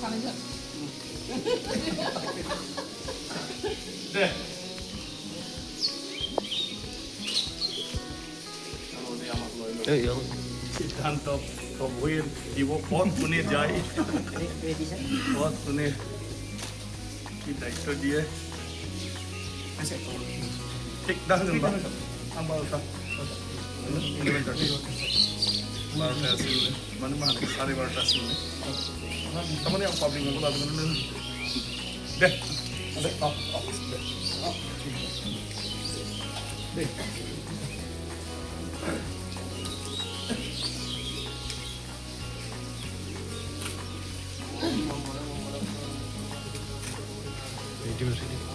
Deh. সিদ্ধান্ত প্রভুর দিব পথ শুনে যাই পথ শুনে কি দায়িত্ব দিয়ে ঠিক dah kan Pak? Tambah tak? Ini bentar. Baru hasil mana mana sari baru hasil. Kamu ni yang public aku lagi mana? Deh, ada deh. Ini